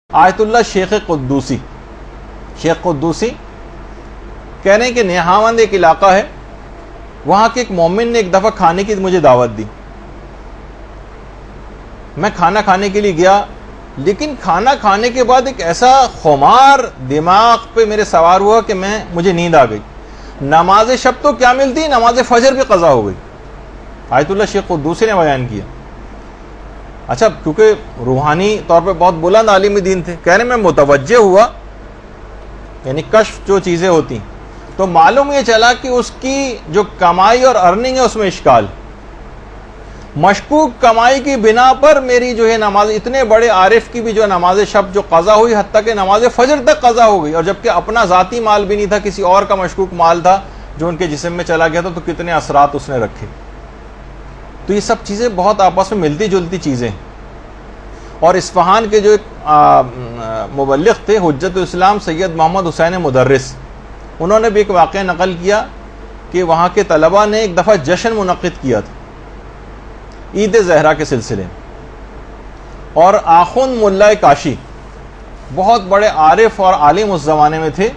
آیت اللہ شیخ قدوسی کہہ رہے ہیں کہ نیہاوند ایک علاقہ ہے، وہاں کے ایک مومن نے ایک دفعہ کھانے کی مجھے دعوت دی. میں کھانا کھانے کے لیے گیا، لیکن کھانا کھانے کے بعد ایک ایسا خمار دماغ پہ میرے سوار ہوا کہ مجھے نیند آ گئی. نماز شب تو کیا ملتی، نماز فجر بھی قضا ہو گئی. آیت اللہ شیخ قدوسی نے بیان کیا. اچھا، کیونکہ روحانی طور پہ بہت بلند عالم دین تھے، کہہ رہے میں متوجہ ہوا، یعنی کشف جو چیزیں ہوتی، تو معلوم یہ چلا کہ اس کی جو کمائی اور ارننگ ہے اس میں اشکال. مشکوک کمائی کی بنا پر میری جو ہے نماز، اتنے بڑے عارف کی بھی جو نماز شب جو قضا ہوئی، حتیٰ کہ نماز فجر تک قضا ہو گئی، اور جبکہ اپنا ذاتی مال بھی نہیں تھا، کسی اور کا مشکوک مال تھا جو ان کے جسم میں چلا گیا تھا. تو کتنے اثرات اس نے رکھے. تو یہ سب چیزیں بہت آپس میں ملتی جلتی چیزیں. اور اصفہان کے جو ایک مبلغ تھے حجت الاسلام سید محمد حسین مدرس، انہوں نے بھی ایک واقعہ نقل کیا کہ وہاں کے طلباء نے ایک دفعہ جشن منعقد کیا تھا عید زہرا کے سلسلے میں، اور آخوند ملا کاشی بہت بڑے عارف اور عالم اس زمانے میں تھے،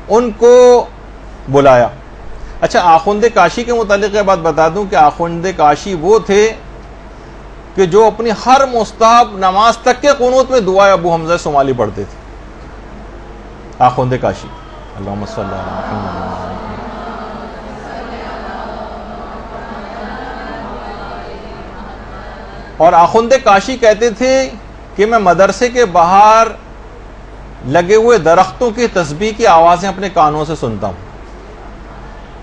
ان کو بلایا. اچھا، آخوند کاشی کے متعلق یہ بات بتا دوں کہ آخوند کاشی وہ تھے کہ جو اپنی ہر مستحب نماز تک کے قنوت میں دعائے ابو حمزہ صومالی پڑھتے تھے. آخوند کاشی، اللہم صلی اللہ علیہ وسلم. اور آخوند کاشی کہتے تھے کہ میں مدرسے کے باہر لگے ہوئے درختوں کی تسبیح کی آوازیں اپنے کانوں سے سنتا ہوں.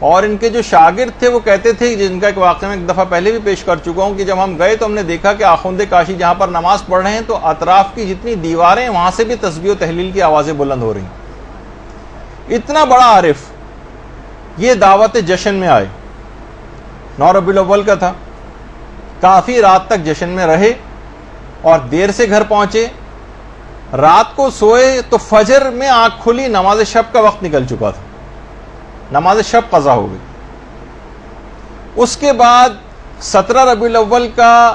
اور ان کے جو شاگرد تھے وہ کہتے تھے، جن کا ایک واقعہ میں ایک دفعہ پہلے بھی پیش کر چکا ہوں، کہ جب ہم گئے تو ہم نے دیکھا کہ آخوند کاشی جہاں پر نماز پڑھ رہے ہیں تو اطراف کی جتنی دیواریں وہاں سے بھی تسبیح و تحلیل کی آوازیں بلند ہو رہی ہیں. اتنا بڑا عارف یہ دعوت جشن میں آئے، 9 ربیع الاول کا تھا، کافی رات تک جشن میں رہے اور دیر سے گھر پہنچے. رات کو سوئے تو فجر میں آنکھ کھلی، نماز شب کا وقت نکل چکا تھا، نماز شب قضا ہو گئی. اس کے بعد 17 ربیع الاول کا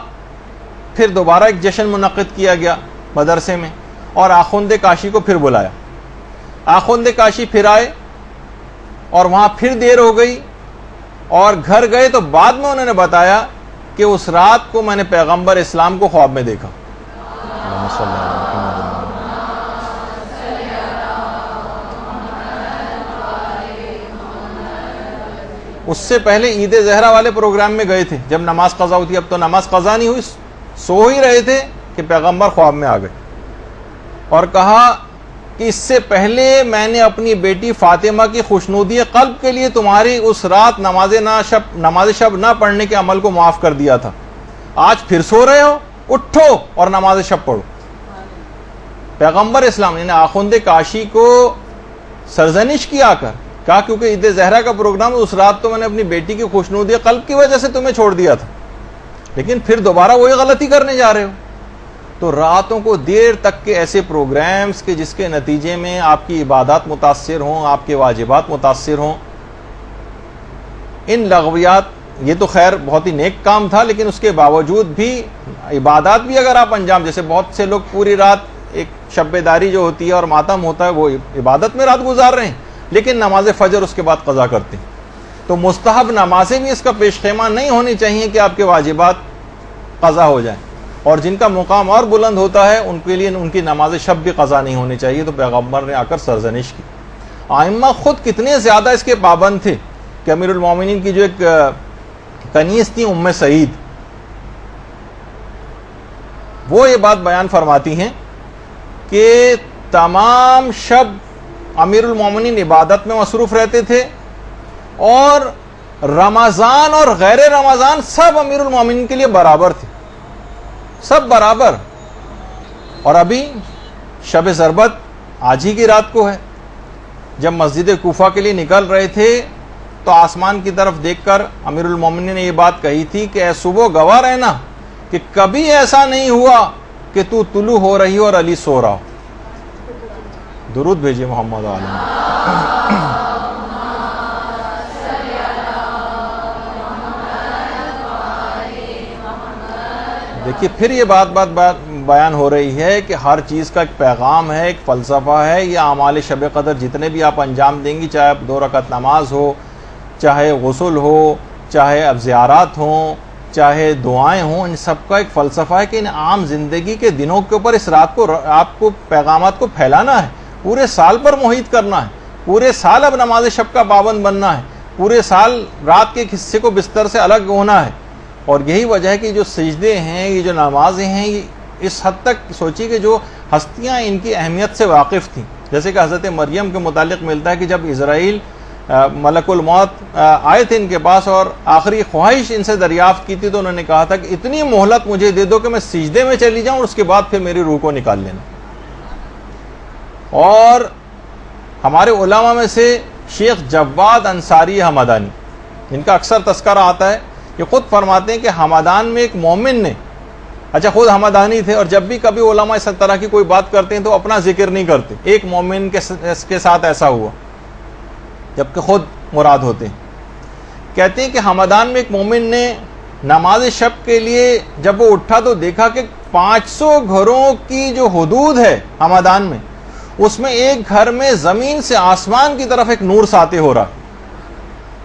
پھر دوبارہ ایک جشن منعقد کیا گیا مدرسے میں، اور آخوند کاشی کو پھر بلایا. آخوند کاشی پھر آئے اور وہاں پھر دیر ہو گئی، اور گھر گئے تو بعد میں انہوں نے بتایا کہ اس رات کو میں نے پیغمبر اسلام کو خواب میں دیکھا. اس سے پہلے عید زہرا والے پروگرام میں گئے تھے جب نماز قضا ہوئی. اب تو نماز قضا نہیں ہوئی، سو ہی رہے تھے کہ پیغمبر خواب میں آ گئے اور کہا کہ اس سے پہلے میں نے اپنی بیٹی فاطمہ کی خوشنودی قلب کے لیے تمہاری اس رات نماز شب نہ پڑھنے کے عمل کو معاف کر دیا تھا. آج پھر سو رہے ہو، اٹھو اور نماز شب پڑھو. پیغمبر اسلام نے آخوند کاشی کو سرزنش کیا کر کہا کیونکہ عید زہرا کا پروگرام اس رات تو میں نے اپنی بیٹی کی خوشنودی قلب کی وجہ سے تمہیں چھوڑ دیا تھا، لیکن پھر دوبارہ وہی غلطی کرنے جا رہے ہو. تو راتوں کو دیر تک کے ایسے پروگرامز کے جس کے نتیجے میں آپ کی عبادات متاثر ہوں، آپ کے واجبات متاثر ہوں، ان لغویات، یہ تو خیر بہت ہی نیک کام تھا، لیکن اس کے باوجود بھی عبادات بھی اگر آپ انجام، جیسے بہت سے لوگ پوری رات ایک شب بیداری جو ہوتی ہے اور ماتم ہوتا ہے وہ عبادت میں رات گزار رہے ہیں، لیکن نماز فجر اس کے بعد قضا کرتے ہیں. تو مستحب نمازیں بھی اس کا پیش خیمہ نہیں ہونی چاہیے کہ آپ کے واجبات قضا ہو جائیں، اور جن کا مقام اور بلند ہوتا ہے ان کے لیے ان کی نماز شب بھی قضا نہیں ہونی چاہیے. تو پیغمبر نے آ کر سرزنش کی. ائمہ خود کتنے زیادہ اس کے پابند تھے کہ امیر المومنین کی جو ایک کنیز تھی ام سعید، وہ یہ بات بیان فرماتی ہیں کہ تمام شب امیر المومنین عبادت میں مصروف رہتے تھے، اور رمضان اور غیر رمضان سب امیر المومنین کے لیے برابر تھے، سب برابر. اور ابھی شب ضربت آج ہی کی رات کو ہے. جب مسجد کوفہ کے لیے نکل رہے تھے تو آسمان کی طرف دیکھ کر امیر المومنین نے یہ بات کہی تھی کہ اے صبح گواہ رہنا کہ کبھی ایسا نہیں ہوا کہ تو طلوع ہو رہی ہو اور علی سو رہا ہو. درود بھیجئے محمد عالم. دیکھیے پھر یہ بات بیان ہو رہی ہے کہ ہر چیز کا ایک پیغام ہے، ایک فلسفہ ہے. یہ اعمال شب قدر جتنے بھی آپ انجام دیں گی، چاہے 2 رکعت نماز ہو، چاہے غسل ہو، چاہے اب زیارات ہوں، چاہے دعائیں ہوں، ان سب کا ایک فلسفہ ہے کہ ان عام زندگی کے دنوں کے اوپر اس رات کو آپ کو پیغامات کو پھیلانا ہے، پورے سال پر محیط کرنا ہے، پورے سال اب نماز شب کا پابند بننا ہے، پورے سال رات کے ایک حصے کو بستر سے الگ ہونا ہے. اور یہی وجہ ہے کہ جو سجدے ہیں، یہ جو نمازیں ہیں، یہ اس حد تک سوچی کہ جو ہستیاں ان کی اہمیت سے واقف تھیں. جیسے کہ حضرت مریم کے متعلق ملتا ہے کہ جب اسرائیل ملک الموت آئے تھے ان کے پاس اور آخری خواہش ان سے دریافت کی تھی، تو انہوں نے کہا تھا کہ اتنی مہلت مجھے دے دو کہ میں سجدے میں چلی جاؤں اور اس کے بعد پھر میری روح کو نکال لینا. اور ہمارے علماء میں سے شیخ جواد انصاری حمدانی، ان کا اکثر تذکرہ آتا ہے، یہ خود فرماتے ہیں کہ حمدان میں ایک مومن نے، اچھا خود حمدانی تھے، اور جب بھی کبھی علماء اس طرح کی کوئی بات کرتے ہیں تو اپنا ذکر نہیں کرتے. ایک مومن کے ساتھ ایسا ہوا جبکہ خود مراد ہوتے ہیں. کہتے ہیں کہ حمدان میں ایک مومن نے نماز شب کے لیے جب وہ اٹھا تو دیکھا کہ 500 گھروں کی جو حدود ہے حمدان میں، اس میں ایک گھر میں زمین سے آسمان کی طرف ایک نور ساطع ہو رہا.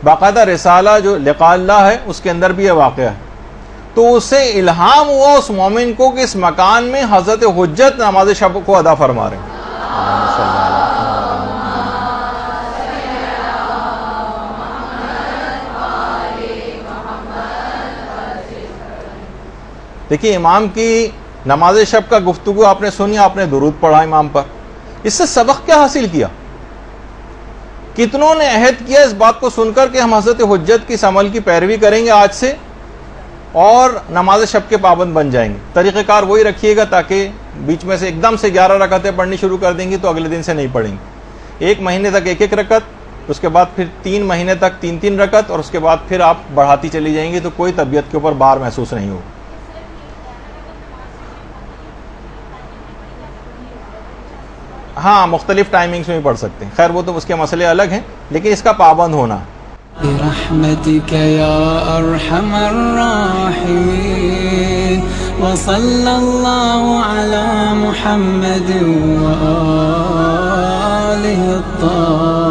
باقاعدہ رسالہ جو لقاء اللہ ہے اس کے اندر بھی یہ واقعہ ہے. تو اسے الہام ہوا اس مومن کو کہ اس مکان میں حضرت حجت نماز شب کو ادا فرما رہے ہیں. دیکھیے امام کی نماز شب کا گفتگو آپ نے سنی، آپ نے درود پڑھا امام پر، اس سے سبق کیا حاصل کیا؟ کتنوں نے عہد کیا اس بات کو سن کر کہ ہم حضرت حجت کی اس عمل کی پیروی کریں گے آج سے اور نماز شب کے پابند بن جائیں گے. طریقہ کار وہی رکھیے گا تاکہ بیچ میں سے ایک دم سے 11 رکعتیں پڑھنی شروع کر دیں گی تو اگلے دن سے نہیں پڑھیں گے. 1 مہینے تک 1 رکعت، اس کے بعد پھر 3 مہینے تک 3 رکعت، اور اس کے بعد پھر آپ بڑھاتی چلی جائیں گی تو کوئی طبیعت کے اوپر بار محسوس نہیں ہوگا. ہاں مختلف ٹائمنگز میں بھی پڑھ سکتے ہیں، خیر وہ تو اس کے مسئلے الگ ہیں، لیکن اس کا پابند ہونا ہے. برحمتك يا أرحم الراحمين وصلى الله على محمد وآله الطاهرين.